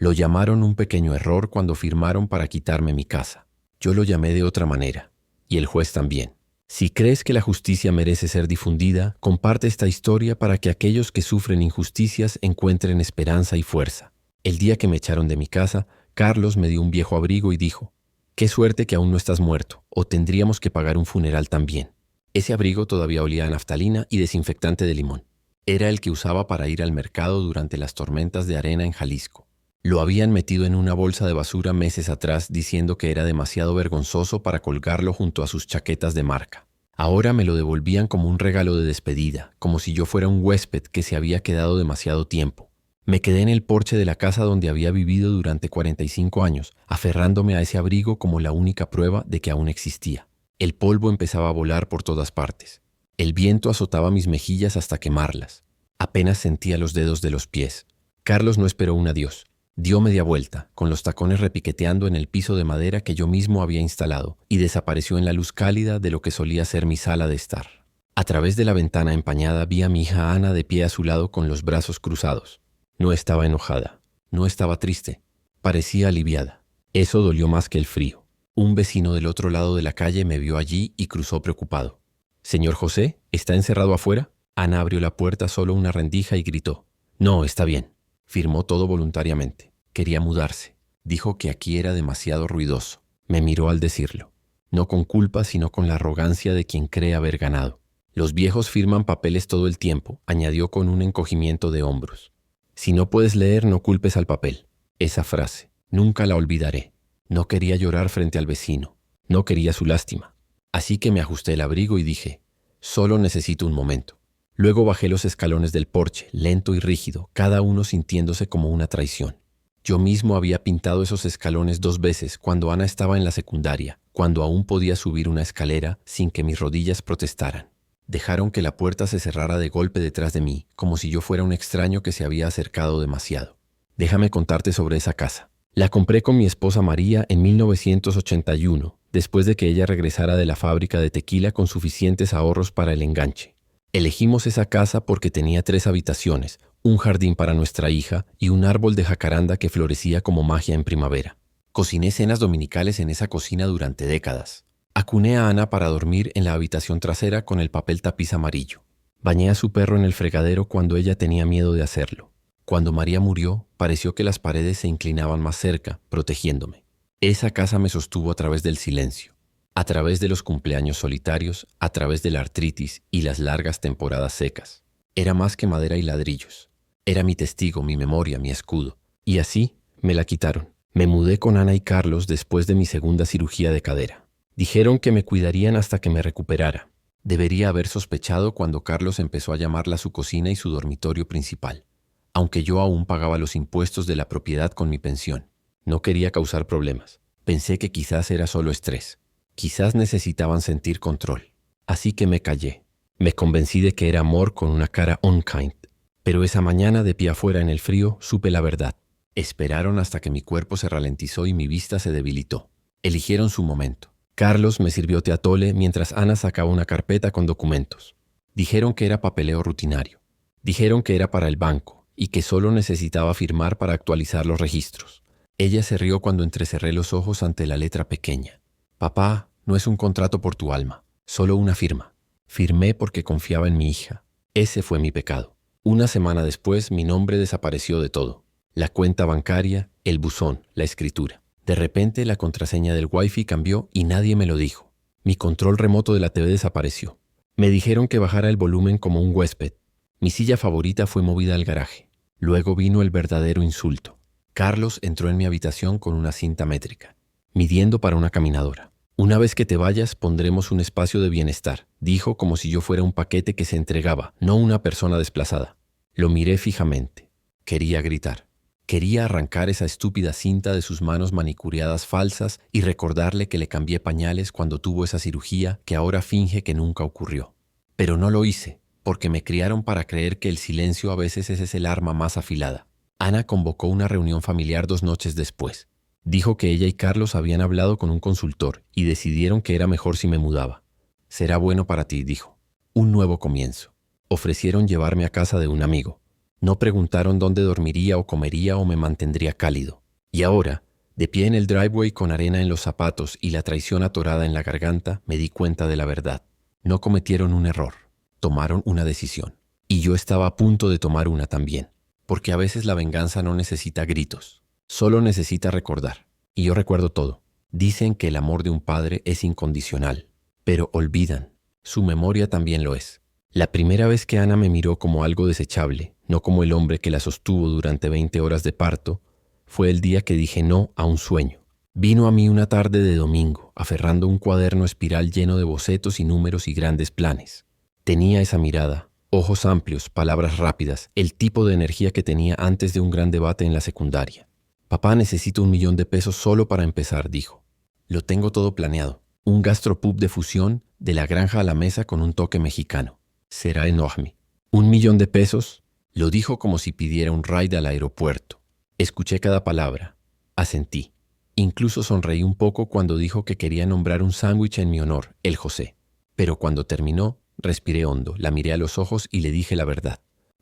Lo llamaron un pequeño error cuando firmaron para quitarme mi casa. Yo lo llamé de otra manera, y el juez también. Si crees que la justicia merece ser difundida, comparte esta historia para que aquellos que sufren injusticias encuentren esperanza y fuerza. El día que me echaron de mi casa, Carlos me dio un viejo abrigo y dijo: «Qué suerte que aún no estás muerto, o tendríamos que pagar un funeral también». Ese abrigo todavía olía a naftalina y desinfectante de limón. Era el que usaba para ir al mercado durante las tormentas de arena en Jalisco. Lo habían metido en una bolsa de basura meses atrás diciendo que era demasiado vergonzoso para colgarlo junto a sus chaquetas de marca. Ahora me lo devolvían como un regalo de despedida, como si yo fuera un huésped que se había quedado demasiado tiempo. Me quedé en el porche de la casa donde había vivido durante 45 años, aferrándome a ese abrigo como la única prueba de que aún existía. El polvo empezaba a volar por todas partes. El viento azotaba mis mejillas hasta quemarlas. Apenas sentía los dedos de los pies. Carlos no esperó un adiós. Dio media vuelta, con los tacones repiqueteando en el piso de madera que yo mismo había instalado, y desapareció en la luz cálida de lo que solía ser mi sala de estar. A través de la ventana empañada vi a mi hija Ana de pie a su lado con los brazos cruzados. No estaba enojada, no estaba triste, parecía aliviada. Eso dolió más que el frío. Un vecino del otro lado de la calle me vio allí y cruzó preocupado. «¿Señor José, está encerrado afuera?» Ana abrió la puerta solo una rendija y gritó: «No, está bien». Firmó todo voluntariamente. Quería mudarse. Dijo que aquí era demasiado ruidoso. Me miró al decirlo. No con culpa, sino con la arrogancia de quien cree haber ganado. «Los viejos firman papeles todo el tiempo», añadió con un encogimiento de hombros. «Si no puedes leer, no culpes al papel». Esa frase, nunca la olvidaré. No quería llorar frente al vecino. No quería su lástima. Así que me ajusté el abrigo y dije: «Solo necesito un momento». Luego bajé los escalones del porche, lento y rígido, cada uno sintiéndose como una traición. Yo mismo había pintado esos escalones 2 veces cuando Ana estaba en la secundaria, cuando aún podía subir una escalera sin que mis rodillas protestaran. Dejaron que la puerta se cerrara de golpe detrás de mí, como si yo fuera un extraño que se había acercado demasiado. Déjame contarte sobre esa casa. La compré con mi esposa María en 1981, después de que ella regresara de la fábrica de tequila con suficientes ahorros para el enganche. Elegimos esa casa porque tenía 3 habitaciones, un jardín para nuestra hija y un árbol de jacaranda que florecía como magia en primavera. Cociné cenas dominicales en esa cocina durante décadas. Acuné a Ana para dormir en la habitación trasera con el papel tapiz amarillo. Bañé a su perro en el fregadero cuando ella tenía miedo de hacerlo. Cuando María murió, pareció que las paredes se inclinaban más cerca, protegiéndome. Esa casa me sostuvo a través del silencio. A través de los cumpleaños solitarios, a través de la artritis y las largas temporadas secas. Era más que madera y ladrillos. Era mi testigo, mi memoria, mi escudo. Y así me la quitaron. Me mudé con Ana y Carlos después de mi segunda cirugía de cadera. Dijeron que me cuidarían hasta que me recuperara. Debería haber sospechado cuando Carlos empezó a llamarla su cocina y su dormitorio principal. Aunque yo aún pagaba los impuestos de la propiedad con mi pensión. No quería causar problemas. Pensé que quizás era solo estrés. Quizás necesitaban sentir control. Así que me callé. Me convencí de que era amor con una cara unkind. Pero esa mañana, de pie afuera en el frío, supe la verdad. Esperaron hasta que mi cuerpo se ralentizó y mi vista se debilitó. Eligieron su momento. Carlos me sirvió té atole mientras Ana sacaba una carpeta con documentos. Dijeron que era papeleo rutinario. Dijeron que era para el banco y que solo necesitaba firmar para actualizar los registros. Ella se rió cuando entrecerré los ojos ante la letra pequeña. «Papá, no es un contrato por tu alma, solo una firma». Firmé porque confiaba en mi hija. Ese fue mi pecado. Una semana después, mi nombre desapareció de todo. La cuenta bancaria, el buzón, la escritura. De repente, la contraseña del Wi-Fi cambió y nadie me lo dijo. Mi control remoto de la TV desapareció. Me dijeron que bajara el volumen como un huésped. Mi silla favorita fue movida al garaje. Luego vino el verdadero insulto. Carlos entró en mi habitación con una cinta métrica, midiendo para una caminadora. «Una vez que te vayas, pondremos un espacio de bienestar», dijo como si yo fuera un paquete que se entregaba, no una persona desplazada. Lo miré fijamente. Quería gritar. Quería arrancar esa estúpida cinta de sus manos manicureadas falsas y recordarle que le cambié pañales cuando tuvo esa cirugía que ahora finge que nunca ocurrió. Pero no lo hice, porque me criaron para creer que el silencio a veces es el arma más afilada. Ana convocó una reunión familiar 2 noches después. Dijo que ella y Carlos habían hablado con un consultor y decidieron que era mejor si me mudaba. «Será bueno para ti», dijo. Un nuevo comienzo. Ofrecieron llevarme a casa de un amigo. No preguntaron dónde dormiría o comería o me mantendría cálido. Y ahora, de pie en el driveway con arena en los zapatos y la traición atorada en la garganta, me di cuenta de la verdad. No cometieron un error, tomaron una decisión. Y yo estaba a punto de tomar una también. Porque a veces la venganza no necesita gritos, solo necesita recordar. Y yo recuerdo todo. Dicen que el amor de un padre es incondicional, pero olvidan, su memoria también lo es. La primera vez que Ana me miró como algo desechable, no como el hombre que la sostuvo durante 20 horas de parto, fue el día que dije no a un sueño. Vino a mí una tarde de domingo, aferrando un cuaderno espiral lleno de bocetos y números y grandes planes. Tenía esa mirada, ojos amplios, palabras rápidas, el tipo de energía que tenía antes de un gran debate en la secundaria. Papá, necesito $1.000.000 solo para empezar, dijo. Lo tengo todo planeado. Un gastropub de fusión, de la granja a la mesa con un toque mexicano. Será enorme. $1.000.000, lo dijo como si pidiera un ride al aeropuerto. Escuché cada palabra. Asentí. Incluso sonreí un poco cuando dijo que quería nombrar un sándwich en mi honor, el José. Pero cuando terminó, respiré hondo, la miré a los ojos y le dije la verdad.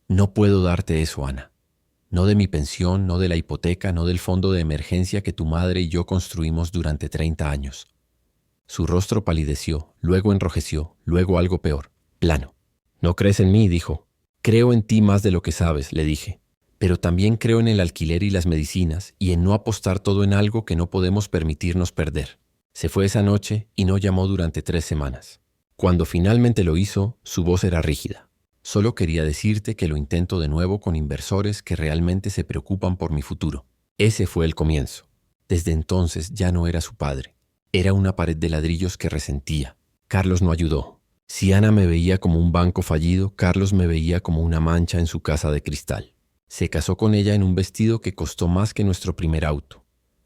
No puedo darte eso, Ana. No de mi pensión, no de la hipoteca, no del fondo de emergencia que tu madre y yo construimos durante 30 años. Su rostro palideció, luego enrojeció, luego algo peor, plano. «¿No crees en mí?», dijo. «Creo en ti más de lo que sabes», le dije. «Pero también creo en el alquiler y las medicinas y en no apostar todo en algo que no podemos permitirnos perder». Se fue esa noche y no llamó durante 3 semanas. Cuando finalmente lo hizo, su voz era rígida. «Solo quería decirte que lo intento de nuevo con inversores que realmente se preocupan por mi futuro». Ese fue el comienzo. Desde entonces ya no era su padre. Era una pared de ladrillos que resentía. Carlos no ayudó. Si Ana me veía como un banco fallido, Carlos me veía como una mancha en su casa de cristal. Se casó con ella en un vestido que costó más que nuestro primer auto.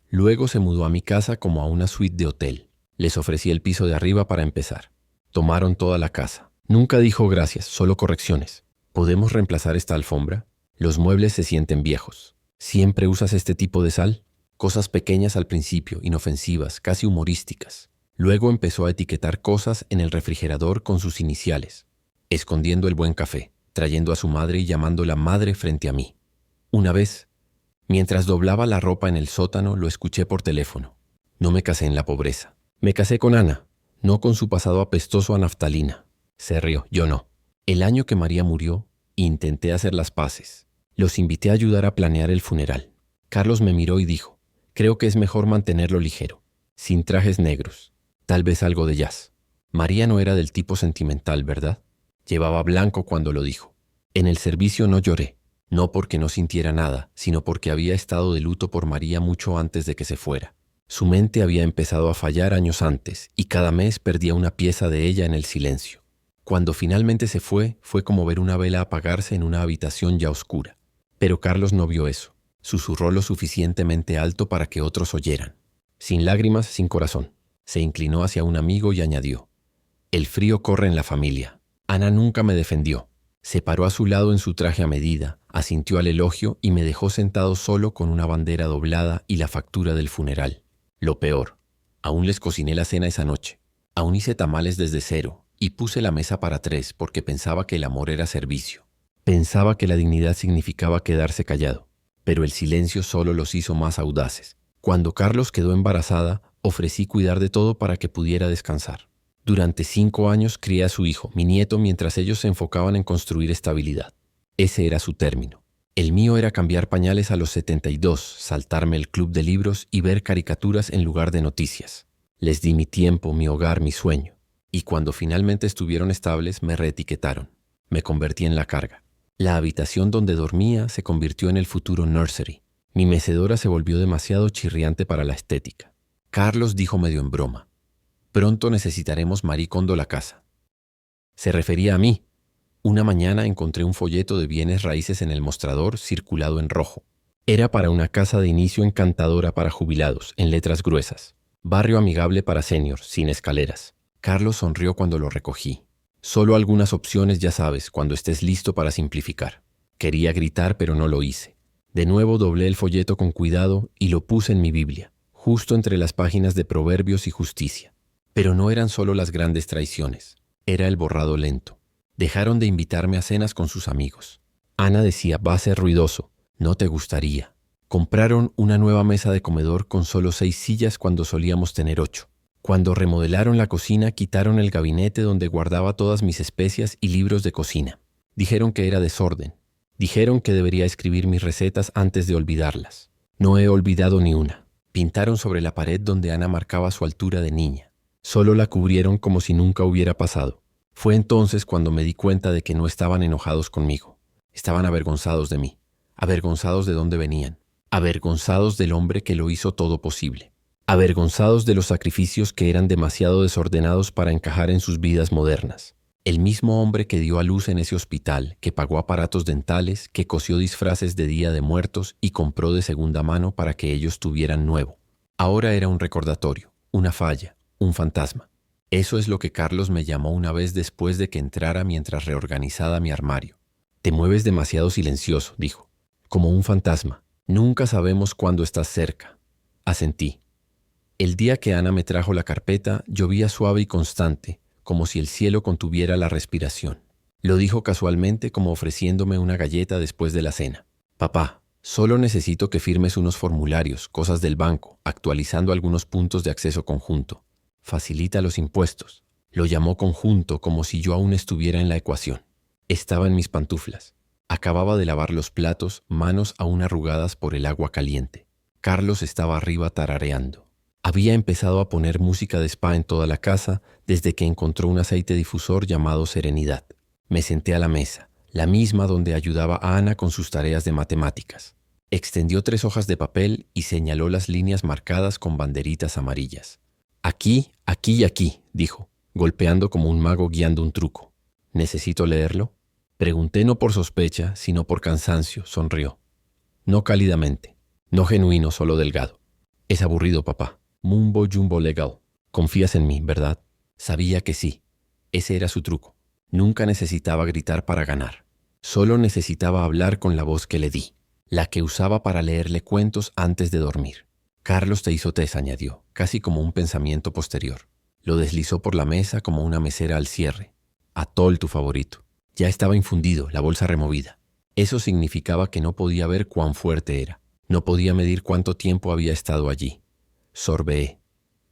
Luego se mudó a mi casa como a una suite de hotel. Les ofrecí el piso de arriba para empezar. Tomaron toda la casa. Nunca dijo gracias, solo correcciones. ¿Podemos reemplazar esta alfombra? Los muebles se sienten viejos. ¿Siempre usas este tipo de sal? Cosas pequeñas al principio, inofensivas, casi humorísticas. Luego empezó a etiquetar cosas en el refrigerador con sus iniciales, escondiendo el buen café, trayendo a su madre y llamándola madre frente a mí. Una vez, mientras doblaba la ropa en el sótano, lo escuché por teléfono. No me casé en la pobreza. Me casé con Ana, no con su pasado apestoso a naftalina. Se rió, yo no. El año que María murió, intenté hacer las paces. Los invité a ayudar a planear el funeral. Carlos me miró y dijo, creo que es mejor mantenerlo ligero, sin trajes negros, tal vez algo de jazz. María no era del tipo sentimental, ¿verdad? Llevaba blanco cuando lo dijo. En el servicio no lloré, no porque no sintiera nada, sino porque había estado de luto por María mucho antes de que se fuera. Su mente había empezado a fallar años antes y cada mes perdía una pieza de ella en el silencio. Cuando finalmente se fue, fue como ver una vela apagarse en una habitación ya oscura. Pero Carlos no vio eso. Susurró lo suficientemente alto para que otros oyeran. Sin lágrimas, sin corazón. Se inclinó hacia un amigo y añadió, «El frío corre en la familia. Ana nunca me defendió». Se paró a su lado en su traje a medida, asintió al elogio y me dejó sentado solo con una bandera doblada y la factura del funeral. Lo peor, aún les cociné la cena esa noche. Aún hice tamales desde cero y puse la mesa para 3 porque pensaba que el amor era servicio. Pensaba que la dignidad significaba quedarse callado, pero el silencio solo los hizo más audaces. Cuando Carlos quedó embarazada, ofrecí cuidar de todo para que pudiera descansar. Durante 5 años crié a su hijo, mi nieto, mientras ellos se enfocaban en construir estabilidad. Ese era su término. El mío era cambiar pañales a los 72, saltarme el club de libros y ver caricaturas en lugar de noticias. Les di mi tiempo, mi hogar, mi sueño. Y cuando finalmente estuvieron estables, me reetiquetaron. Me convertí en la carga. La habitación donde dormía se convirtió en el futuro nursery. Mi mecedora se volvió demasiado chirriante para la estética. Carlos dijo medio en broma, «Pronto necesitaremos Marie Kondo la casa». Se refería a mí. Una mañana encontré un folleto de bienes raíces en el mostrador circulado en rojo. Era para una casa de inicio encantadora para jubilados, en letras gruesas. Barrio amigable para seniors, sin escaleras. Carlos sonrió cuando lo recogí. Solo algunas opciones, ya sabes, cuando estés listo para simplificar. Quería gritar, pero no lo hice. De nuevo doblé el folleto con cuidado y lo puse en mi Biblia, justo entre las páginas de Proverbios y Justicia. Pero no eran solo las grandes traiciones. Era el borrado lento. Dejaron de invitarme a cenas con sus amigos. Ana decía, va a ser ruidoso. No te gustaría. Compraron una nueva mesa de comedor con solo 6 sillas cuando solíamos tener 8. Cuando remodelaron la cocina, quitaron el gabinete donde guardaba todas mis especias y libros de cocina. Dijeron que era desorden. Dijeron que debería escribir mis recetas antes de olvidarlas. No he olvidado ni una. Pintaron sobre la pared donde Ana marcaba su altura de niña. Solo la cubrieron como si nunca hubiera pasado. Fue entonces cuando me di cuenta de que no estaban enojados conmigo. Estaban avergonzados de mí, avergonzados de dónde venían, avergonzados del hombre que lo hizo todo posible, avergonzados de los sacrificios que eran demasiado desordenados para encajar en sus vidas modernas. El mismo hombre que dio a luz en ese hospital, que pagó aparatos dentales, que cosió disfraces de Día de Muertos y compró de segunda mano para que ellos tuvieran nuevo. Ahora era un recordatorio, una falla, un fantasma. Eso es lo que Carlos me llamó una vez después de que entrara mientras reorganizaba mi armario. Te mueves demasiado silencioso, dijo. Como un fantasma. Nunca sabemos cuándo estás cerca. Asentí. El día que Ana me trajo la carpeta, llovía suave y constante, como si el cielo contuviera la respiración. Lo dijo casualmente como ofreciéndome una galleta después de la cena. Papá, solo necesito que firmes unos formularios, cosas del banco, actualizando algunos puntos de acceso conjunto. Facilita los impuestos. Lo llamó conjunto como si yo aún estuviera en la ecuación. Estaba en mis pantuflas. Acababa de lavar los platos, manos aún arrugadas por el agua caliente. Carlos estaba arriba tarareando. Había empezado a poner música de spa en toda la casa desde que encontró un aceite difusor llamado Serenidad. Me senté a la mesa, la misma donde ayudaba a Ana con sus tareas de matemáticas. Extendió 3 hojas de papel y señaló las líneas marcadas con banderitas amarillas. Aquí, aquí y aquí, dijo, golpeando como un mago guiando un truco. ¿Necesito leerlo? Pregunté no por sospecha, sino por cansancio, sonrió. No cálidamente, no genuino, solo delgado. Es aburrido, papá. Mumbo jumbo legal. Confías en mí, ¿verdad? Sabía que sí. Ese era su truco. Nunca necesitaba gritar para ganar. Solo necesitaba hablar con la voz que le di, la que usaba para leerle cuentos antes de dormir. Carlos te hizo test, añadió, casi como un pensamiento posterior. Lo deslizó por la mesa como una mesera al cierre. Atol, tu favorito. Ya estaba infundido, la bolsa removida. Eso significaba que no podía ver cuán fuerte era. No podía medir cuánto tiempo había estado allí. Sorbeé.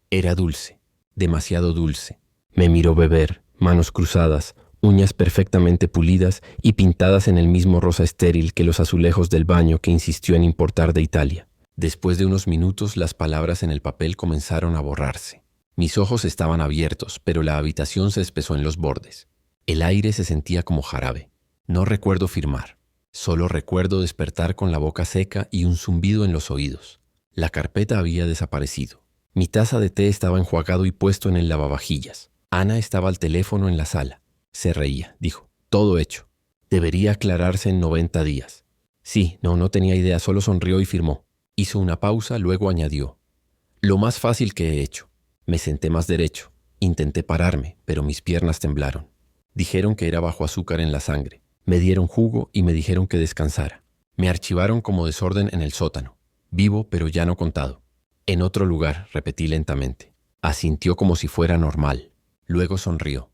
Era dulce, demasiado dulce. Me miró beber, manos cruzadas, uñas perfectamente pulidas y pintadas en el mismo rosa estéril que los azulejos del baño que insistió en importar de Italia. Después de unos minutos, las palabras en el papel comenzaron a borrarse. Mis ojos estaban abiertos, pero la habitación se espesó en los bordes. El aire se sentía como jarabe. No recuerdo firmar. Solo recuerdo despertar con la boca seca y un zumbido en los oídos. La carpeta había desaparecido. Mi taza de té estaba enjuagado y puesto en el lavavajillas. Ana estaba al teléfono en la sala. Se reía, dijo. Todo hecho. Debería aclararse en 90 días. Sí, no tenía idea, solo sonrió y firmó. Hizo una pausa, luego añadió. Lo más fácil que he hecho. Me senté más derecho. Intenté pararme, pero mis piernas temblaron. Dijeron que era bajo azúcar en la sangre. Me dieron jugo y me dijeron que descansara. Me archivaron como desorden en el sótano. Vivo, pero ya no contado. En otro lugar, repetí lentamente. Asintió como si fuera normal. Luego sonrió.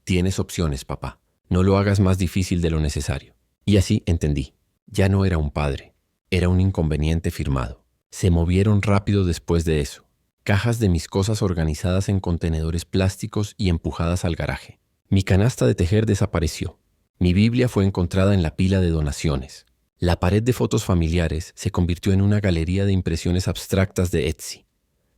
Tienes opciones, papá. No lo hagas más difícil de lo necesario. Y así entendí. Ya no era un padre. Era un inconveniente firmado. Se movieron rápido después de eso. Cajas de mis cosas organizadas en contenedores plásticos y empujadas al garaje. Mi canasta de tejer desapareció. Mi Biblia fue encontrada en la pila de donaciones. La pared de fotos familiares se convirtió en una galería de impresiones abstractas de Etsy.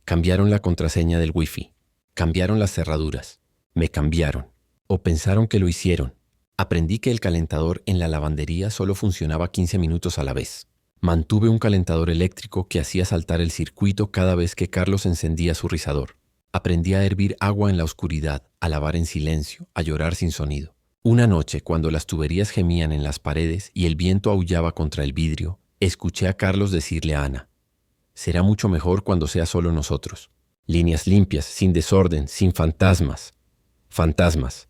Cambiaron la contraseña del Wi-Fi. Cambiaron las cerraduras. Me cambiaron. O pensaron que lo hicieron. Aprendí que el calentador en la lavandería solo funcionaba 15 minutos a la vez. Mantuve un calentador eléctrico que hacía saltar el circuito cada vez que Carlos encendía su rizador. Aprendí a hervir agua en la oscuridad, a lavar en silencio, a llorar sin sonido. Una noche, cuando las tuberías gemían en las paredes y el viento aullaba contra el vidrio, escuché a Carlos decirle a Ana, «Será mucho mejor cuando sea solo nosotros. Líneas limpias, sin desorden, sin fantasmas». Fantasmas.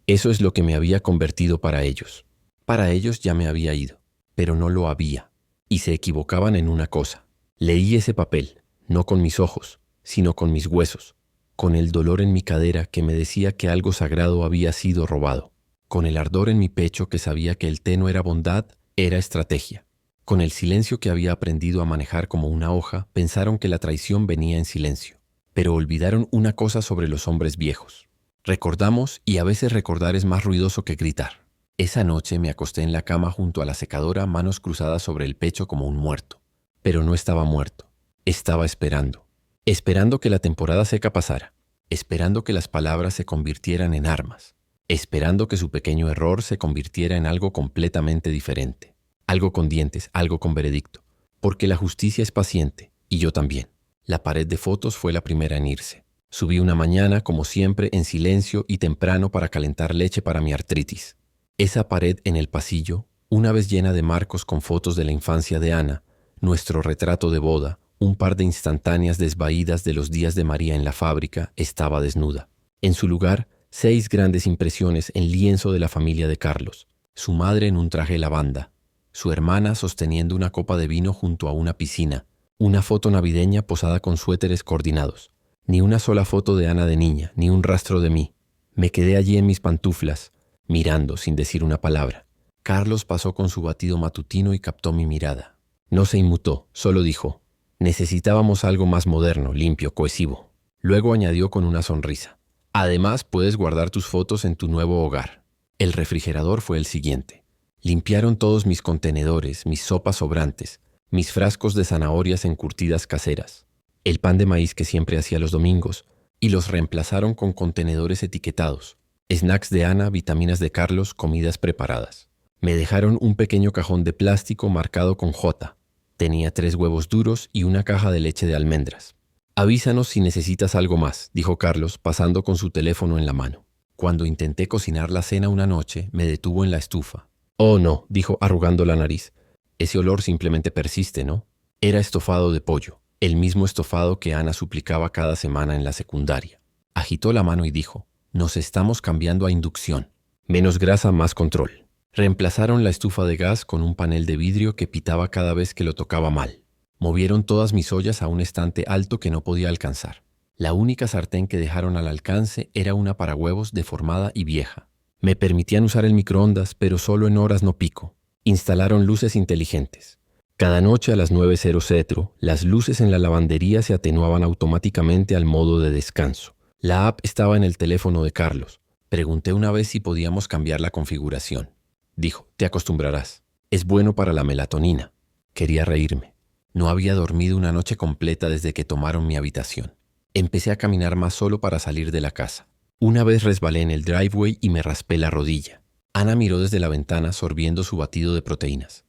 Eso es lo que me había convertido para ellos. Para ellos ya me había ido, pero no lo había. Y se equivocaban en una cosa. Leí ese papel, no con mis ojos, sino con mis huesos, con el dolor en mi cadera que me decía que algo sagrado había sido robado, con el ardor en mi pecho que sabía que el té no era bondad, Era estrategia. Con el silencio que había aprendido a manejar como una hoja, pensaron que la traición venía en silencio. Pero olvidaron una cosa sobre los hombres viejos. Recordamos, y a veces recordar es más ruidoso que gritar. Esa noche me acosté en la cama junto a la secadora, manos cruzadas sobre el pecho como un muerto. Pero no estaba muerto. Estaba esperando. Esperando que la temporada seca pasara. Esperando que las palabras se convirtieran en armas. Esperando que su pequeño error se convirtiera en algo completamente diferente. Algo con dientes, algo con veredicto. Porque la justicia es paciente, y yo también. La pared de fotos fue la primera en irse. Subí una mañana, como siempre, en silencio y temprano para calentar leche para mi artritis. Esa pared en el pasillo, una vez llena de marcos con fotos de la infancia de Ana, nuestro retrato de boda, un par de instantáneas desvaídas de los días de María en la fábrica, estaba desnuda. En su lugar, 6 grandes impresiones en lienzo de la familia de Carlos. Su madre en un traje lavanda, su hermana sosteniendo una copa de vino junto a una piscina, una foto navideña posada con suéteres coordinados. Ni una sola foto de Ana de niña, ni un rastro de mí. Me quedé allí en mis pantuflas, mirando sin decir una palabra. Carlos pasó con su batido matutino y captó mi mirada. No se inmutó, solo dijo: necesitábamos algo más moderno, limpio, cohesivo. Luego añadió con una sonrisa: además puedes guardar tus fotos en tu nuevo hogar. El refrigerador fue el siguiente. Limpiaron todos mis contenedores, mis sopas sobrantes, mis frascos de zanahorias encurtidas caseras, el pan de maíz que siempre hacía los domingos, y los reemplazaron con contenedores etiquetados, snacks de Ana, vitaminas de Carlos, comidas preparadas. Me dejaron un pequeño cajón de plástico marcado con J. Tenía 3 huevos duros y una caja de leche de almendras. Avísanos si necesitas algo más, dijo Carlos, pasando con su teléfono en la mano. Cuando intenté cocinar la cena una noche, me detuvo en la estufa. Oh no, dijo arrugando la nariz. Ese olor simplemente persiste, ¿no? Era estofado de pollo, el mismo estofado que Ana suplicaba cada semana en la secundaria. Agitó la mano y dijo: nos estamos cambiando a inducción. Menos grasa, más control. Reemplazaron la estufa de gas con un panel de vidrio que pitaba cada vez que lo tocaba mal. Movieron todas mis ollas a un estante alto que no podía alcanzar. La única sartén que dejaron al alcance era una para huevos deformada y vieja. Me permitían usar el microondas, pero solo en horas no pico. Instalaron luces inteligentes. Cada noche a las 9:00, las luces en la lavandería se atenuaban automáticamente al modo de descanso. La app estaba en el teléfono de Carlos. Pregunté una vez si podíamos cambiar la configuración. Dijo: te acostumbrarás. Es bueno para la melatonina. Quería reírme. No había dormido una noche completa desde que tomaron mi habitación. Empecé a caminar más solo para salir de la casa. Una vez resbalé en el driveway y me raspé la rodilla. Ana miró desde la ventana sorbiendo su batido de proteínas.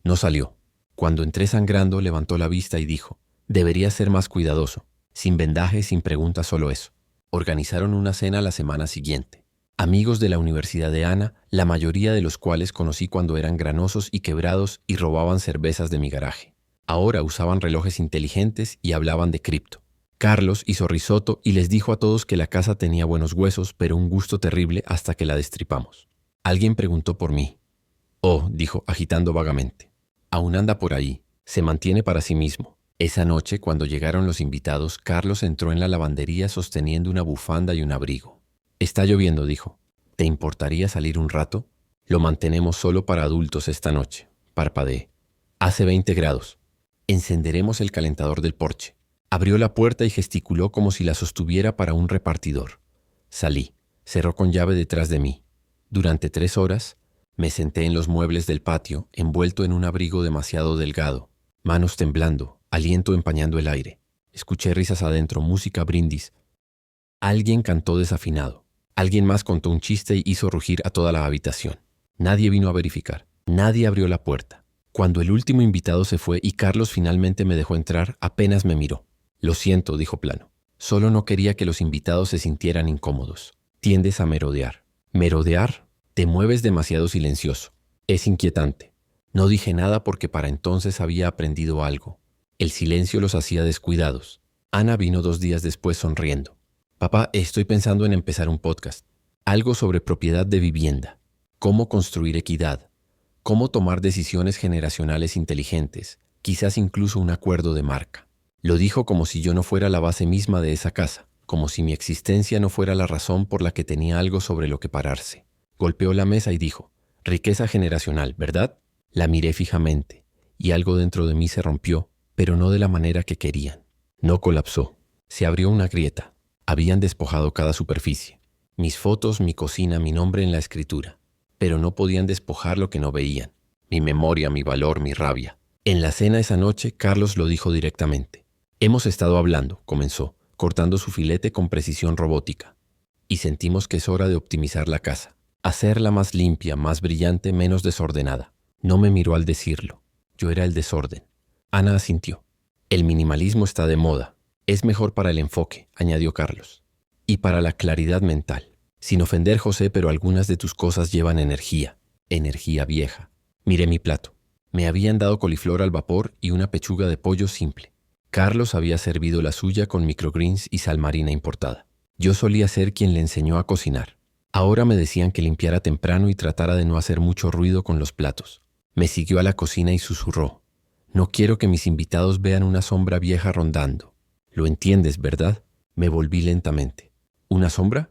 No salió. Cuando entré sangrando, levantó la vista y dijo: debería ser más cuidadoso. Sin vendaje, sin preguntas, solo eso. Organizaron una cena la semana siguiente. Amigos de la universidad de Ana, la mayoría de los cuales conocí cuando eran granosos y quebrados y robaban cervezas de mi garaje. Ahora usaban relojes inteligentes y hablaban de cripto. Carlos hizo risotto y les dijo a todos que la casa tenía buenos huesos, pero un gusto terrible hasta que la destripamos. Alguien preguntó por mí. Oh, dijo, agitando vagamente. Aún anda por ahí. Se mantiene para sí mismo. Esa noche, cuando llegaron los invitados, Carlos entró en la lavandería sosteniendo una bufanda y un abrigo. Está lloviendo, dijo. ¿Te importaría salir un rato? Lo mantenemos solo para adultos esta noche. Parpadeé. Hace 20 grados. Encenderemos el calentador del porche. Abrió la puerta y gesticuló como si la sostuviera para un repartidor. Salí. Cerró con llave detrás de mí. Durante 3 horas, me senté en los muebles del patio, envuelto en un abrigo demasiado delgado, manos temblando, aliento empañando el aire. Escuché risas adentro, música, brindis. Alguien cantó desafinado. Alguien más contó un chiste y hizo rugir a toda la habitación. Nadie vino a verificar. Nadie abrió la puerta. Cuando el último invitado se fue y Carlos finalmente me dejó entrar, apenas me miró. Lo siento, dijo plano. Solo no quería que los invitados se sintieran incómodos. Tiendes a merodear. ¿Merodear? Te mueves demasiado silencioso. Es inquietante. No dije nada porque para entonces había aprendido algo. El silencio los hacía descuidados. Ana vino 2 días después sonriendo. Papá, estoy pensando en empezar un podcast. Algo sobre propiedad de vivienda. Cómo construir equidad. Cómo tomar decisiones generacionales inteligentes. Quizás incluso un acuerdo de marca. Lo dijo como si yo no fuera la base misma de esa casa. Como si mi existencia no fuera la razón por la que tenía algo sobre lo que pararse. Golpeó la mesa y dijo: riqueza generacional, ¿verdad? La miré fijamente, y algo dentro de mí se rompió, pero no de la manera que querían. No colapsó. Se abrió una grieta. Habían despojado cada superficie. Mis fotos, mi cocina, mi nombre en la escritura. Pero no podían despojar lo que no veían. Mi memoria, mi valor, mi rabia. En la cena esa noche, Carlos lo dijo directamente. Hemos estado hablando, comenzó, cortando su filete con precisión robótica. Y sentimos que es hora de optimizar la casa. Hacerla más limpia, más brillante, menos desordenada. No me miró al decirlo. Yo era el desorden. Ana asintió. El minimalismo está de moda. Es mejor para el enfoque, añadió Carlos. Y para la claridad mental. Sin ofender, José, pero algunas de tus cosas llevan energía. Energía vieja. Miré mi plato. Me habían dado coliflor al vapor y una pechuga de pollo simple. Carlos había servido la suya con microgreens y sal marina importada. Yo solía ser quien le enseñó a cocinar. Ahora me decían que limpiara temprano y tratara de no hacer mucho ruido con los platos. Me siguió a la cocina y susurró. No quiero que mis invitados vean una sombra vieja rondando. Lo entiendes, ¿verdad? Me volví lentamente. ¿Una sombra?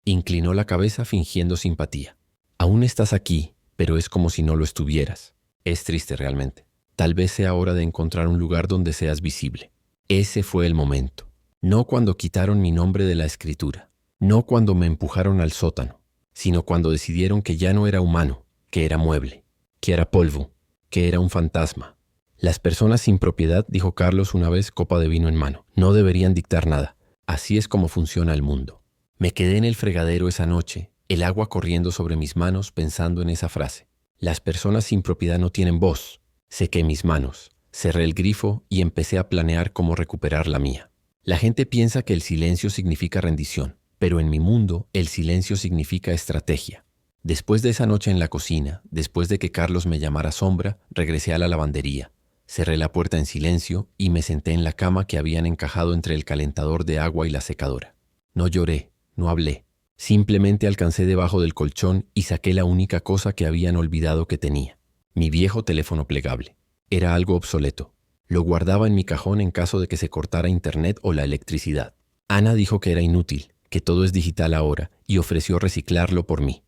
Inclinó la cabeza fingiendo simpatía. Aún estás aquí, pero es como si no lo estuvieras. Es triste realmente. Tal vez sea hora de encontrar un lugar donde seas visible. Ese fue el momento. No cuando quitaron mi nombre de la escritura. No cuando me empujaron al sótano. Sino cuando decidieron que ya no era humano, que era mueble, que era polvo, que era un fantasma. Las personas sin propiedad, dijo Carlos una vez, copa de vino en mano, no deberían dictar nada. Así es como funciona el mundo. Me quedé en el fregadero esa noche, el agua corriendo sobre mis manos pensando en esa frase. Las personas sin propiedad no tienen voz. Sequé mis manos, cerré el grifo y empecé a planear cómo recuperar la mía. La gente piensa que el silencio significa rendición, pero en mi mundo el silencio significa estrategia. Después de esa noche en la cocina, después de que Carlos me llamara sombra, regresé a la lavandería. Cerré la puerta en silencio y me senté en la cama que habían encajado entre el calentador de agua y la secadora. No lloré, no hablé. Simplemente alcancé debajo del colchón y saqué la única cosa que habían olvidado que tenía. Mi viejo teléfono plegable. Era algo obsoleto. Lo guardaba en mi cajón en caso de que se cortara internet o la electricidad. Ana dijo que era inútil, que todo es digital ahora, y ofreció reciclarlo por mí.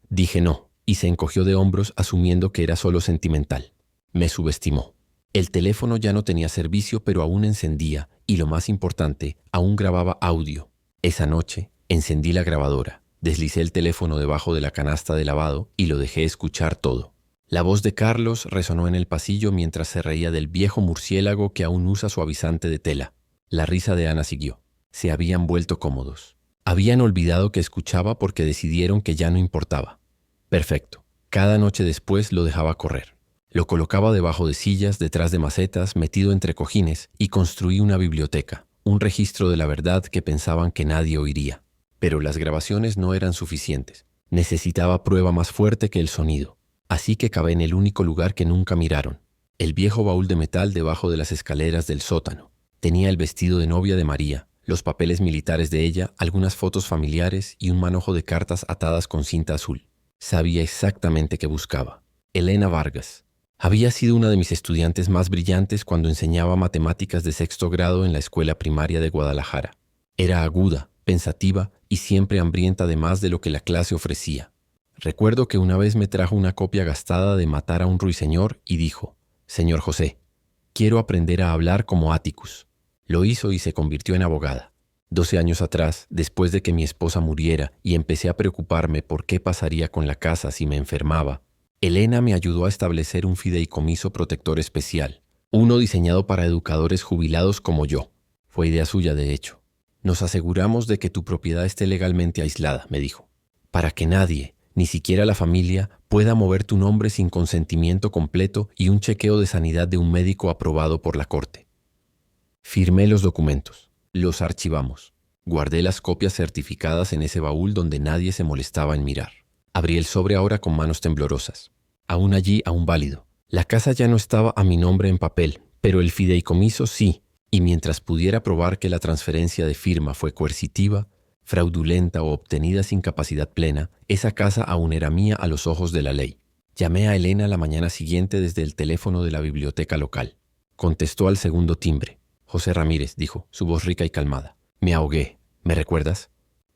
Dije no, y se encogió de hombros asumiendo que era solo sentimental. Me subestimó. El teléfono ya no tenía servicio, pero aún encendía, y lo más importante, aún grababa audio. Esa noche, encendí la grabadora, deslicé el teléfono debajo de la canasta de lavado y lo dejé escuchar todo. La voz de Carlos resonó en el pasillo mientras se reía del viejo murciélago que aún usa suavizante de tela. La risa de Ana siguió. Se habían vuelto cómodos. Habían olvidado que escuchaba porque decidieron que ya no importaba. Perfecto. Cada noche después lo dejaba correr. Lo colocaba debajo de sillas, detrás de macetas, metido entre cojines y construí una biblioteca, un registro de la verdad que pensaban que nadie oiría. Pero las grabaciones no eran suficientes. Necesitaba prueba más fuerte que el sonido. Así que cavé en el único lugar que nunca miraron, el viejo baúl de metal debajo de las escaleras del sótano. Tenía el vestido de novia de María, los papeles militares de ella, algunas fotos familiares y un manojo de cartas atadas con cinta azul. Sabía exactamente qué buscaba. Elena Vargas. Había sido una de mis estudiantes más brillantes cuando enseñaba matemáticas de sexto grado en la escuela primaria de Guadalajara. Era aguda, pensativa y siempre hambrienta de más de lo que la clase ofrecía. Recuerdo que una vez me trajo una copia gastada de Matar a un ruiseñor y dijo: «Señor José, quiero aprender a hablar como Atticus». Lo hizo y se convirtió en abogada. 12 años atrás, después de que mi esposa muriera y empecé a preocuparme por qué pasaría con la casa si me enfermaba, Elena me ayudó a establecer un fideicomiso protector especial, uno diseñado para educadores jubilados como yo. Fue idea suya, de hecho. «Nos aseguramos de que tu propiedad esté legalmente aislada», me dijo, «para que nadie, ni siquiera la familia, pueda mover tu nombre sin consentimiento completo y un chequeo de sanidad de un médico aprobado por la corte». Firmé los documentos. Los archivamos. Guardé las copias certificadas en ese baúl donde nadie se molestaba en mirar. Abrí el sobre ahora con manos temblorosas. Aún allí, aún válido. La casa ya no estaba a mi nombre en papel, pero el fideicomiso sí, y mientras pudiera probar que la transferencia de firma fue coercitiva, fraudulenta o obtenida sin capacidad plena, esa casa aún era mía a los ojos de la ley. Llamé a Elena la mañana siguiente desde el teléfono de la biblioteca local. Contestó al segundo timbre. «José Ramírez», dijo, su voz rica y calmada. Me ahogué. «¿Me recuerdas?»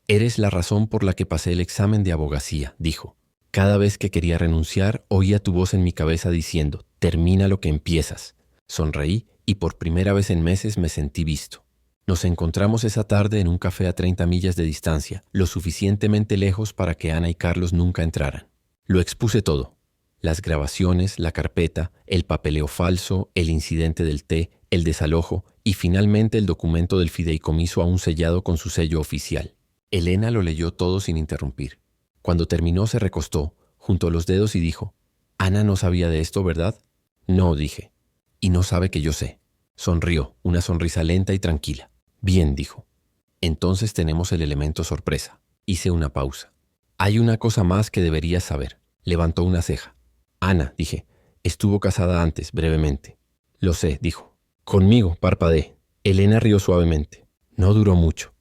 «Eres la razón por la que pasé el examen de abogacía», dijo. Cada vez que quería renunciar, oía tu voz en mi cabeza diciendo, termina lo que empiezas. Sonreí y por primera vez en meses me sentí visto. Nos encontramos esa tarde en un café a 30 millas de distancia, lo suficientemente lejos para que Ana y Carlos nunca entraran. Lo expuse todo. Las grabaciones, la carpeta, el papeleo falso, el incidente del té, el desalojo y finalmente el documento del fideicomiso aún sellado con su sello oficial. Elena lo leyó todo sin interrumpir. Cuando terminó se recostó, juntó los dedos y dijo, «Ana no sabía de esto, ¿verdad?» «No», dije. «Y no sabe que yo sé». Sonrió, una sonrisa lenta y tranquila. «Bien», dijo. «Entonces tenemos el elemento sorpresa». Hice una pausa. «Hay una cosa más que deberías saber». Levantó una ceja. «Ana», dije, «estuvo casada antes, brevemente». «Lo sé», dijo. «Conmigo», parpadeé. Elena rió suavemente. «No duró mucho.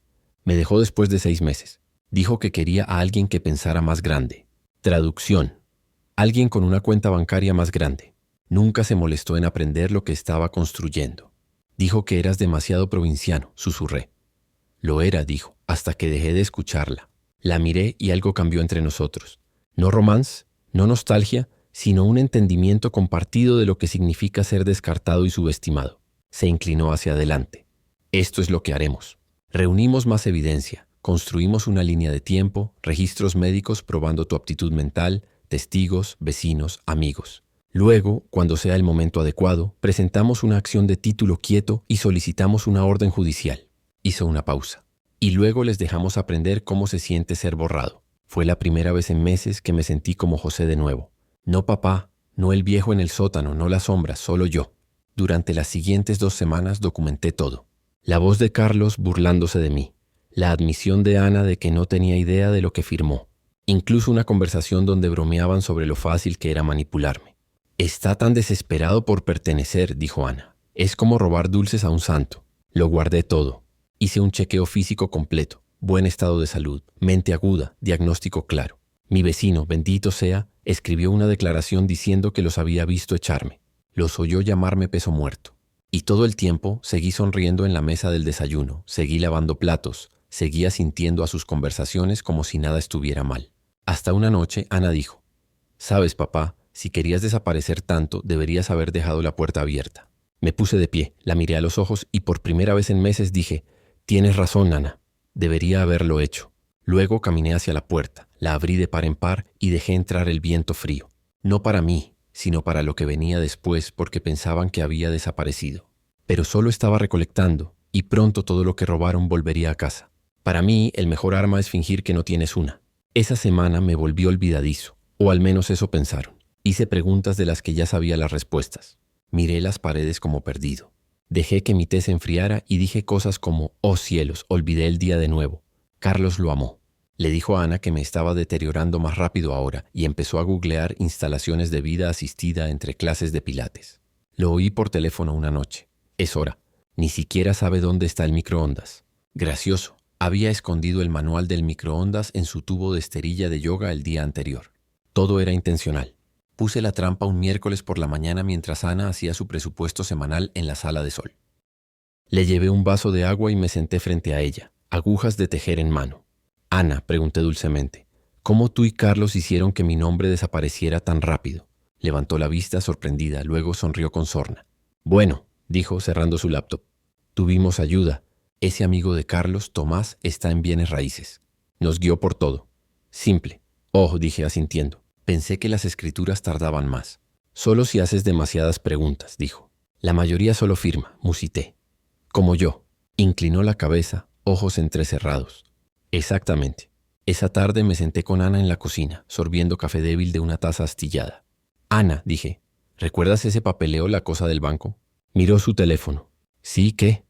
Me dejó después de 6 meses. Dijo que quería a alguien que pensara más grande». Traducción. Alguien con una cuenta bancaria más grande. Nunca se molestó en aprender lo que estaba construyendo. Dijo que eras demasiado provinciano, susurré. Lo era, dijo, hasta que dejé de escucharla. La miré y algo cambió entre nosotros. No romance, no nostalgia, sino un entendimiento compartido de lo que significa ser descartado y subestimado. Se inclinó hacia adelante. Esto es lo que haremos. Reunimos más evidencia, construimos una línea de tiempo, registros médicos probando tu aptitud mental, testigos, vecinos, amigos. Luego, cuando sea el momento adecuado, presentamos una acción de título quieto y solicitamos una orden judicial. Hizo una pausa. Y luego les dejamos aprender cómo se siente ser borrado. Fue la primera vez en meses que me sentí como José de nuevo. No papá, no el viejo en el sótano, no la sombra, solo yo. Durante las siguientes 2 semanas documenté todo. La voz de Carlos burlándose de mí. La admisión de Ana de que no tenía idea de lo que firmó. Incluso una conversación donde bromeaban sobre lo fácil que era manipularme. «Está tan desesperado por pertenecer», dijo Ana. «Es como robar dulces a un santo». Lo guardé todo. Hice un chequeo físico completo. Buen estado de salud, mente aguda, diagnóstico claro. Mi vecino, bendito sea, escribió una declaración diciendo que los había visto echarme. Los oyó llamarme peso muerto. Y todo el tiempo seguí sonriendo en la mesa del desayuno, seguí lavando platos, seguí asintiendo a sus conversaciones como si nada estuviera mal. Hasta una noche, Ana dijo, «¿Sabes, papá? Si querías desaparecer tanto, deberías haber dejado la puerta abierta». Me puse de pie, la miré a los ojos y por primera vez en meses dije, «Tienes razón, Ana. Debería haberlo hecho». Luego caminé hacia la puerta, la abrí de par en par y dejé entrar el viento frío. No para mí, sino para lo que venía después porque pensaban que había desaparecido. Pero solo estaba recolectando y pronto todo lo que robaron volvería a casa. Para mí, el mejor arma es fingir que no tienes una. Esa semana me volví olvidadizo, o al menos eso pensaron. Hice preguntas de las que ya sabía las respuestas. Miré las paredes como perdido. Dejé que mi té se enfriara y dije cosas como, «Oh cielos, olvidé el día de nuevo». Carlos lo amó. Le dijo a Ana que me estaba deteriorando más rápido ahora y empezó a googlear instalaciones de vida asistida entre clases de pilates. Lo oí por teléfono una noche. «Es hora. Ni siquiera sabe dónde está el microondas». Gracioso. Había escondido el manual del microondas en su tubo de esterilla de yoga el día anterior. Todo era intencional. Puse la trampa un miércoles por la mañana mientras Ana hacía su presupuesto semanal en la sala de sol. Le llevé un vaso de agua y me senté frente a ella, agujas de tejer en mano. «Ana», pregunté dulcemente, «¿cómo tú y Carlos hicieron que mi nombre desapareciera tan rápido?» Levantó la vista sorprendida, luego sonrió con sorna. «Bueno», dijo cerrando su laptop, «tuvimos ayuda. Ese amigo de Carlos, Tomás, está en bienes raíces. Nos guió por todo. Simple». «Oh», dije asintiendo. Pensé que las escrituras tardaban más. «Solo si haces demasiadas preguntas», dijo. «La mayoría solo firma», musité. «Como yo». Inclinó la cabeza, ojos entrecerrados. «Exactamente». Esa tarde me senté con Ana en la cocina, sorbiendo café débil de una taza astillada. «Ana», dije, «¿recuerdas ese papeleo, la cosa del banco?» Miró su teléfono. «¿Sí qué?»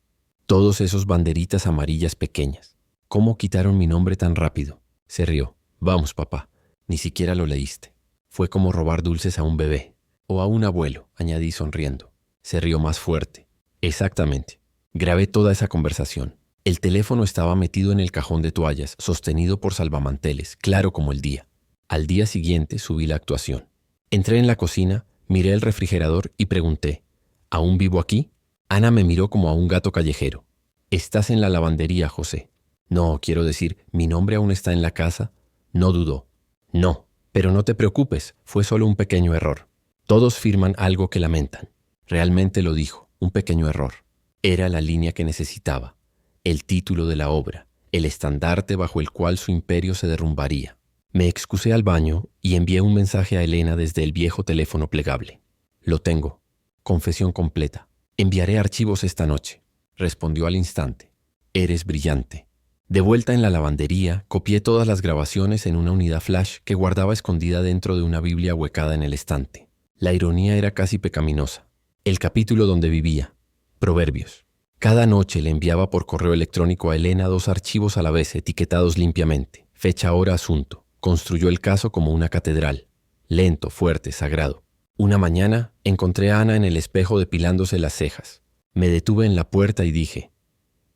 «Todos esos banderitas amarillas pequeñas. ¿Cómo quitaron mi nombre tan rápido?» Se rió. «Vamos, papá. Ni siquiera lo leíste. Fue como robar dulces a un bebé. O a un abuelo», añadí sonriendo. Se rió más fuerte. «Exactamente. Grabé toda esa conversación. El teléfono estaba metido en el cajón de toallas, sostenido por salvamanteles, claro como el día. Al día siguiente subí la actuación. Entré en la cocina, miré el refrigerador y pregunté, «¿Aún vivo aquí?» Ana me miró como a un gato callejero. «Estás en la lavandería, José». «No, quiero decir, ¿mi nombre aún está en la casa?» No dudó. «No», Pero no te preocupes, fue solo un pequeño error. Todos firman algo que lamentan. Realmente lo dijo, un pequeño error. Era la línea que necesitaba, el título de la obra, el estandarte bajo el cual su imperio se derrumbaría. Me excusé al baño y envié un mensaje a Elena desde el viejo teléfono plegable. Lo tengo. Confesión completa. Enviaré archivos esta noche. Respondió al instante. Eres brillante. De vuelta en la lavandería, copié todas las grabaciones en una unidad flash que guardaba escondida dentro de una Biblia huecada en el estante. La ironía era casi pecaminosa. El capítulo donde vivía. Proverbios. Cada noche le enviaba por correo electrónico a Elena 2 archivos a la vez etiquetados limpiamente. Fecha, hora, asunto. Construyó el caso como una catedral. Lento, fuerte, sagrado. Una mañana encontré a Ana en el espejo depilándose las cejas. Me detuve en la puerta y dije: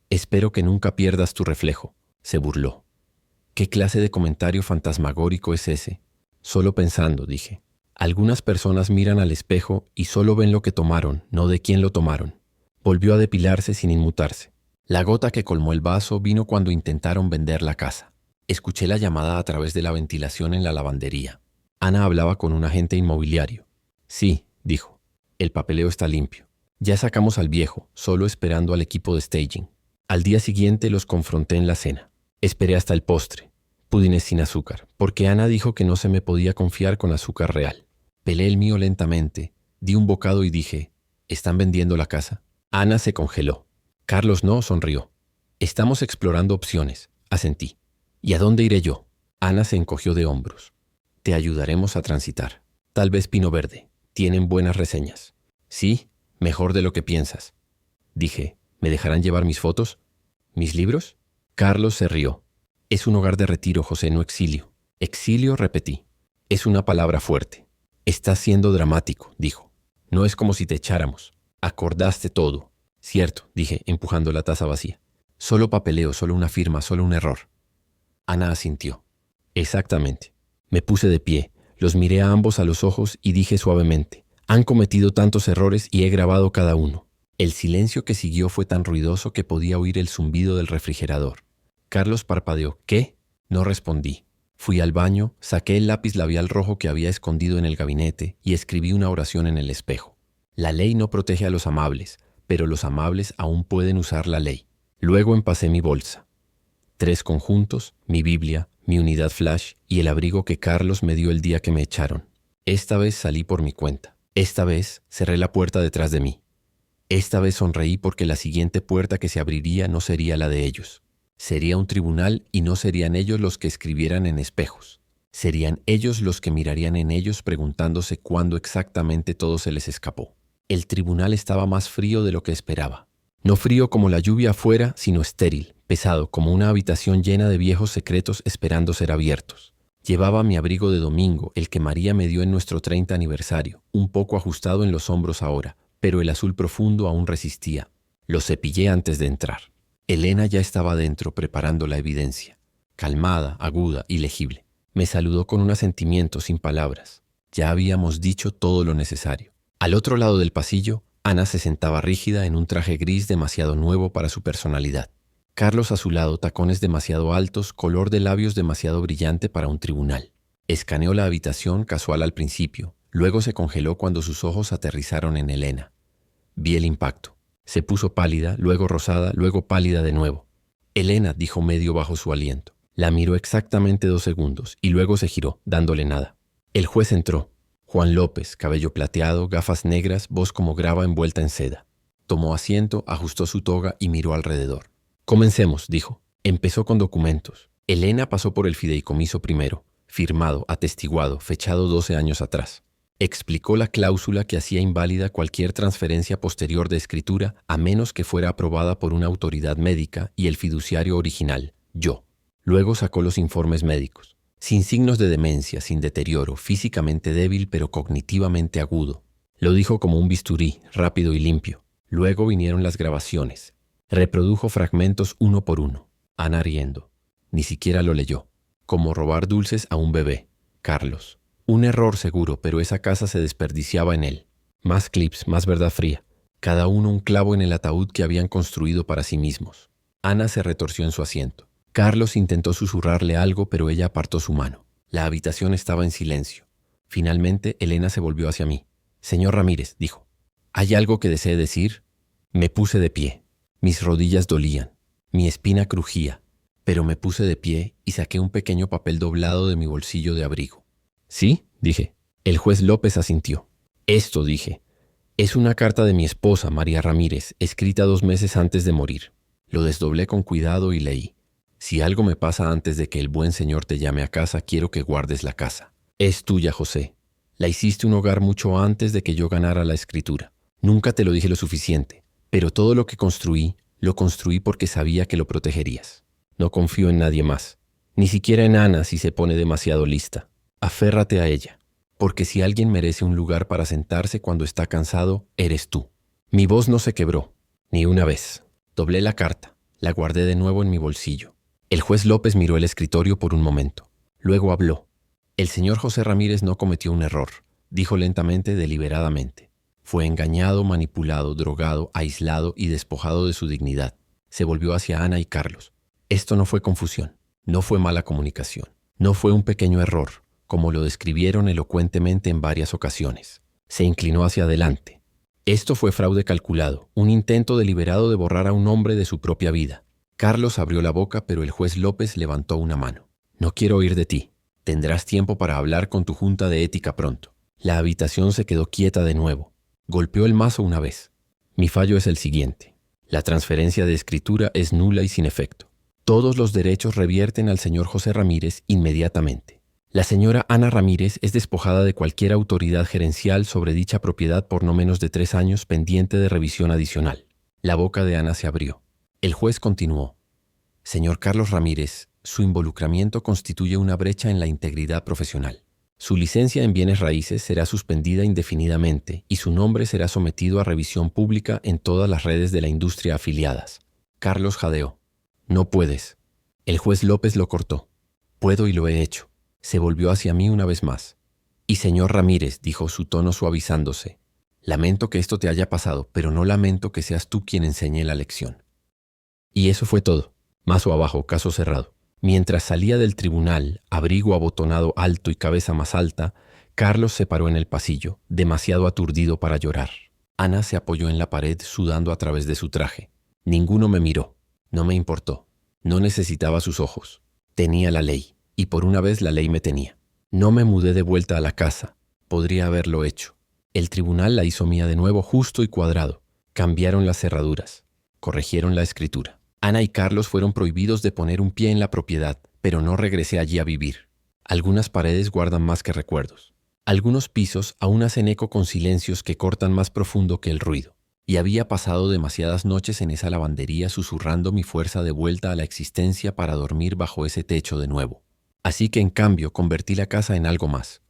«Espero que nunca pierdas tu reflejo», se burló. «¿Qué clase de comentario fantasmagórico es ese?» Solo pensando, dije. Algunas personas miran al espejo y solo ven lo que tomaron, no de quién lo tomaron. Volvió a depilarse sin inmutarse. La gota que colmó el vaso vino cuando intentaron vender la casa. Escuché la llamada a través de la ventilación en la lavandería. Ana hablaba con un agente inmobiliario. «Sí», dijo. «El papeleo está limpio. Ya sacamos al viejo, solo esperando al equipo de staging». Al día siguiente los confronté en la cena. Esperé hasta el postre, pudines sin azúcar, porque Ana dijo que no se me podía confiar con azúcar real. Pelé el mío lentamente, di un bocado y dije: «¿Están vendiendo la casa?». Ana se congeló. Carlos no, sonrió. «Estamos explorando opciones», asentí. «¿Y a dónde iré yo?». Ana se encogió de hombros. «Te ayudaremos a transitar. Tal vez Pino Verde. Tienen buenas reseñas». «Sí, mejor de lo que piensas». Dije: «¿Me dejarán llevar mis fotos? ¿Mis libros?». Carlos se rió. «Es un hogar de retiro, José, no exilio». «Exilio», repetí. «Es una palabra fuerte». «Estás siendo dramático», dijo. «No es como si te echáramos. Acordaste todo». «Cierto», dije, empujando la taza vacía. «Solo papeleo, solo una firma, solo un error». Ana asintió. «Exactamente». Me puse de pie, los miré a ambos a los ojos y dije suavemente: «Han cometido tantos errores y he grabado cada uno». El silencio que siguió fue tan ruidoso que podía oír el zumbido del refrigerador. Carlos parpadeó. «¿Qué?». No respondí. Fui al baño, saqué el lápiz labial rojo que había escondido en el gabinete y escribí una oración en el espejo. La ley no protege a los amables, pero los amables aún pueden usar la ley. Luego empacé mi bolsa. 3 conjuntos, mi Biblia, mi unidad flash y el abrigo que Carlos me dio el día que me echaron. Esta vez salí por mi cuenta. Esta vez cerré la puerta detrás de mí. Esta vez sonreí porque la siguiente puerta que se abriría no sería la de ellos. Sería un tribunal y no serían ellos los que escribieran en espejos. Serían ellos los que mirarían en ellos preguntándose cuándo exactamente todo se les escapó. El tribunal estaba más frío de lo que esperaba. No frío como la lluvia afuera, sino estéril, pesado como una habitación llena de viejos secretos esperando ser abiertos. Llevaba mi abrigo de domingo, el que María me dio en nuestro 30 aniversario, un poco ajustado en los hombros ahora, pero el azul profundo aún resistía. Lo cepillé antes de entrar. Elena ya estaba dentro preparando la evidencia, calmada, aguda y legible. Me saludó con un asentimiento sin palabras. Ya habíamos dicho todo lo necesario. Al otro lado del pasillo, Ana se sentaba rígida en un traje gris demasiado nuevo para su personalidad. Carlos a su lado, tacones demasiado altos, color de labios demasiado brillante para un tribunal. Escaneó la habitación casual al principio, luego se congeló cuando sus ojos aterrizaron en Elena. Vi el impacto. Se puso pálida, luego rosada, luego pálida de nuevo. «Elena», dijo medio bajo su aliento. La miró exactamente 2 segundos y luego se giró, dándole nada. El juez entró. Juan López, cabello plateado, gafas negras, voz como grava envuelta en seda. Tomó asiento, ajustó su toga y miró alrededor. «Comencemos», dijo. Empezó con documentos. Elena pasó por el fideicomiso primero, firmado, atestiguado, fechado 12 años atrás. Explicó la cláusula que hacía inválida cualquier transferencia posterior de escritura a menos que fuera aprobada por una autoridad médica y el fiduciario original, yo. Luego sacó los informes médicos. Sin signos de demencia, sin deterioro, físicamente débil pero cognitivamente agudo. Lo dijo como un bisturí, rápido y limpio. Luego vinieron las grabaciones. Reprodujo fragmentos uno por uno. Ana riendo. Ni siquiera lo leyó. Como robar dulces a un bebé. Carlos. Un error seguro, pero esa casa se desperdiciaba en él. Más clips, más verdad fría. Cada uno un clavo en el ataúd que habían construido para sí mismos. Ana se retorció en su asiento. Carlos intentó susurrarle algo, pero ella apartó su mano. La habitación estaba en silencio. Finalmente, Elena se volvió hacia mí. «Señor Ramírez», dijo, «¿hay algo que desee decir?» Me puse de pie. Mis rodillas dolían. Mi espina crujía. Pero me puse de pie y saqué un pequeño papel doblado de mi bolsillo de abrigo. «¿Sí?», dije. El juez López asintió. «Esto», dije, «es una carta de mi esposa, María Ramírez, escrita 2 meses antes de morir». Lo desdoblé con cuidado y leí. «Si algo me pasa antes de que el buen señor te llame a casa, quiero que guardes la casa. Es tuya, José. La hiciste un hogar mucho antes de que yo ganara la escritura. Nunca te lo dije lo suficiente, pero todo lo construí porque sabía que lo protegerías. No confío en nadie más, ni siquiera en Ana si se pone demasiado lista. Aférrate a ella, porque si alguien merece un lugar para sentarse cuando está cansado, eres tú». Mi voz no se quebró, ni una vez. Doblé la carta, la guardé de nuevo en mi bolsillo. El juez López miró el escritorio por un momento. Luego habló. «El señor José Ramírez no cometió un error», dijo lentamente, deliberadamente. «Fue engañado, manipulado, drogado, aislado y despojado de su dignidad». Se volvió hacia Ana y Carlos. «Esto no fue confusión, no fue mala comunicación, no fue un pequeño error, como lo describieron elocuentemente en varias ocasiones». Se inclinó hacia adelante. «Esto fue fraude calculado, un intento deliberado de borrar a un hombre de su propia vida». Carlos abrió la boca, pero el juez López levantó una mano. «No quiero oír de ti. Tendrás tiempo para hablar con tu junta de ética pronto». La habitación se quedó quieta de nuevo. Golpeó el mazo una vez. «Mi fallo es el siguiente. La transferencia de escritura es nula y sin efecto. Todos los derechos revierten al señor José Ramírez inmediatamente. La señora Ana Ramírez es despojada de cualquier autoridad gerencial sobre dicha propiedad por no menos de 3 años pendiente de revisión adicional». La boca de Ana se abrió. El juez continuó. «Señor Carlos Ramírez, su involucramiento constituye una brecha en la integridad profesional. Su licencia en bienes raíces será suspendida indefinidamente y su nombre será sometido a revisión pública en todas las redes de la industria afiliadas». Carlos jadeó. «No puedes». El juez López lo cortó. «Puedo y lo he hecho». Se volvió hacia mí una vez más. «Y señor Ramírez», dijo, su tono suavizándose, «lamento que esto te haya pasado, pero no lamento que seas tú quien enseñe la lección». Y eso fue todo. Más o abajo, caso cerrado. Mientras salía del tribunal, abrigo abotonado alto y cabeza más alta, Carlos se paró en el pasillo, demasiado aturdido para llorar. Ana se apoyó en la pared, sudando a través de su traje. Ninguno me miró. No me importó. No necesitaba sus ojos. Tenía la ley, y por una vez la ley me tenía. No me mudé de vuelta a la casa. Podría haberlo hecho. El tribunal la hizo mía de nuevo, justo y cuadrado. Cambiaron las cerraduras. Corrigieron la escritura. Ana y Carlos fueron prohibidos de poner un pie en la propiedad, pero no regresé allí a vivir. Algunas paredes guardan más que recuerdos. Algunos pisos aún hacen eco con silencios que cortan más profundo que el ruido. Y había pasado demasiadas noches en esa lavandería susurrando mi fuerza de vuelta a la existencia para dormir bajo ese techo de nuevo. Así que en cambio convertí la casa en algo más.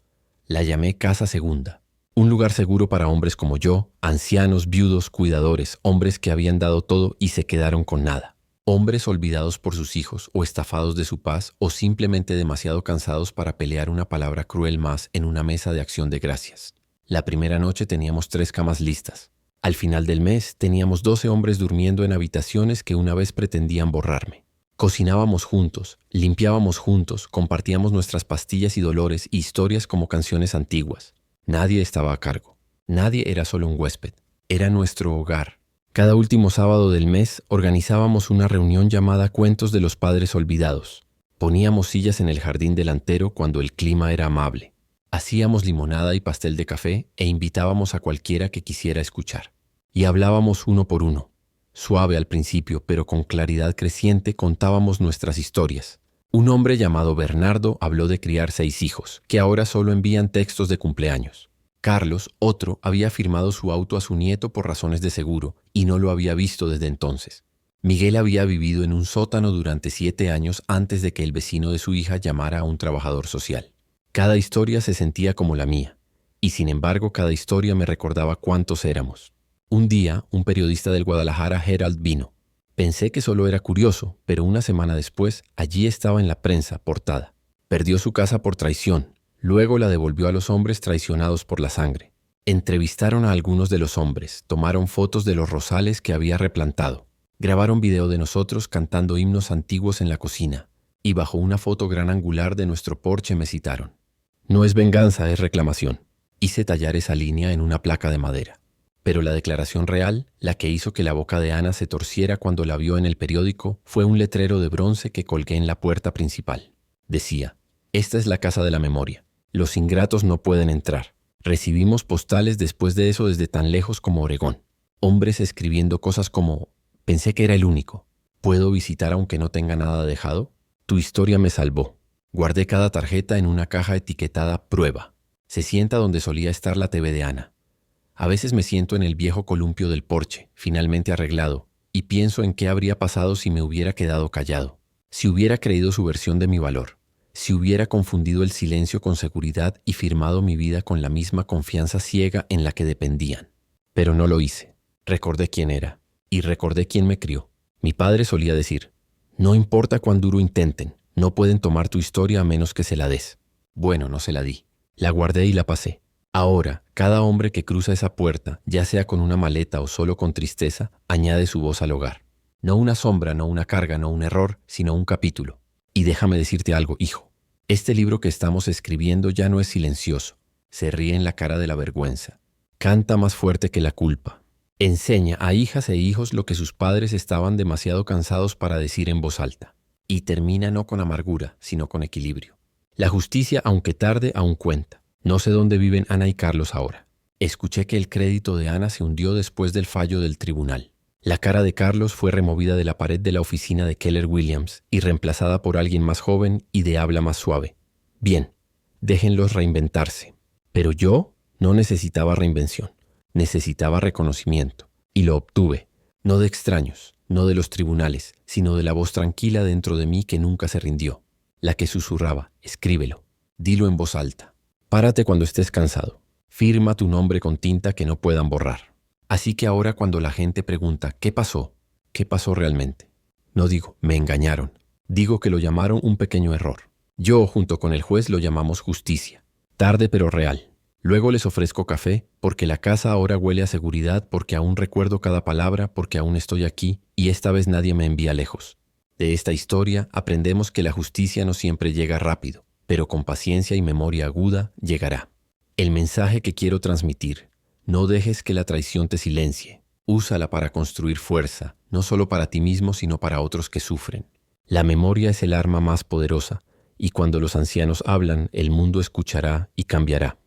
La llamé Casa Segunda. Un lugar seguro para hombres como yo, ancianos, viudos, cuidadores, hombres que habían dado todo y se quedaron con nada. Hombres olvidados por sus hijos o estafados de su paz o simplemente demasiado cansados para pelear una palabra cruel más en una mesa de acción de gracias. La primera noche teníamos 3 camas listas. Al final del mes teníamos 12 hombres durmiendo en habitaciones que una vez pretendían borrarme. Cocinábamos juntos, limpiábamos juntos, compartíamos nuestras pastillas y dolores y historias como canciones antiguas. Nadie estaba a cargo. Nadie era solo un huésped. Era nuestro hogar. Cada último sábado del mes organizábamos una reunión llamada Cuentos de los Padres Olvidados. Poníamos sillas en el jardín delantero cuando el clima era amable. Hacíamos limonada y pastel de café e invitábamos a cualquiera que quisiera escuchar. Y hablábamos uno por uno. Suave al principio, pero con claridad creciente contábamos nuestras historias. Un hombre llamado Bernardo habló de criar 6 hijos, que ahora solo envían textos de cumpleaños. Carlos, otro, había firmado su auto a su nieto por razones de seguro y no lo había visto desde entonces. Miguel había vivido en un sótano durante 7 años antes de que el vecino de su hija llamara a un trabajador social. Cada historia se sentía como la mía, y sin embargo cada historia me recordaba cuántos éramos. Un día, un periodista del Guadalajara Herald vino. Pensé que solo era curioso, pero una semana después, allí estaba en la prensa, portada. Perdió su casa por traición. Luego la devolvió a los hombres traicionados por la sangre. Entrevistaron a algunos de los hombres, tomaron fotos de los rosales que había replantado. Grabaron video de nosotros cantando himnos antiguos en la cocina. y bajo una foto gran angular de nuestro porche me citaron. No es venganza, es reclamación. Hice tallar esa línea en una placa de madera. Pero la declaración real, la que hizo que la boca de Ana se torciera cuando la vio en el periódico, fue un letrero de bronce que colgué en la puerta principal. Decía: esta es la casa de la memoria. Los ingratos no pueden entrar. Recibimos postales después de eso desde tan lejos como Oregón. Hombres escribiendo cosas como: pensé que era el único. ¿Puedo visitar aunque no tenga nada dejado? Tu historia me salvó. Guardé cada tarjeta en una caja etiquetada prueba. Se sienta donde solía estar la TV de Ana. A veces me siento en el viejo columpio del porche, finalmente arreglado, y pienso en qué habría pasado si me hubiera quedado callado, si hubiera creído su versión de mi valor, si hubiera confundido el silencio con seguridad y firmado mi vida con la misma confianza ciega en la que dependían. Pero no lo hice. Recordé quién era, y recordé quién me crió. Mi padre solía decir: no importa cuán duro intenten, no pueden tomar tu historia a menos que se la des. Bueno, no se la di. La guardé y la pasé. Ahora, cada hombre que cruza esa puerta, ya sea con una maleta o solo con tristeza, añade su voz al hogar. No una sombra, no una carga, no un error, sino un capítulo. Y déjame decirte algo, hijo. Este libro que estamos escribiendo ya no es silencioso. Se ríe en la cara de la vergüenza. Canta más fuerte que la culpa. Enseña a hijas e hijos lo que sus padres estaban demasiado cansados para decir en voz alta. Y termina no con amargura, sino con equilibrio. La justicia, aunque tarde, aún cuenta. No sé dónde viven Ana y Carlos ahora. Escuché que el crédito de Ana se hundió después del fallo del tribunal. La cara de Carlos fue removida de la pared de la oficina de Keller Williams y reemplazada por alguien más joven y de habla más suave. Bien, déjenlos reinventarse. Pero yo no necesitaba reinvención. Necesitaba reconocimiento. Y lo obtuve. No de extraños, no de los tribunales, sino de la voz tranquila dentro de mí que nunca se rindió. La que susurraba: escríbelo. Dilo en voz alta. Párate cuando estés cansado. Firma tu nombre con tinta que no puedan borrar. Así que ahora cuando la gente pregunta ¿qué pasó? ¿Qué pasó realmente? No digo me engañaron. Digo que lo llamaron un pequeño error. Yo junto con el juez lo llamamos justicia. Tarde pero real. Luego les ofrezco café porque la casa ahora huele a seguridad, porque aún recuerdo cada palabra, porque aún estoy aquí y esta vez nadie me envía lejos. De esta historia aprendemos que la justicia no siempre llega rápido, pero con paciencia y memoria aguda llegará. El mensaje que quiero transmitir: no dejes que la traición te silencie. Úsala para construir fuerza, no solo para ti mismo, sino para otros que sufren. La memoria es el arma más poderosa, y cuando los ancianos hablan, el mundo escuchará y cambiará.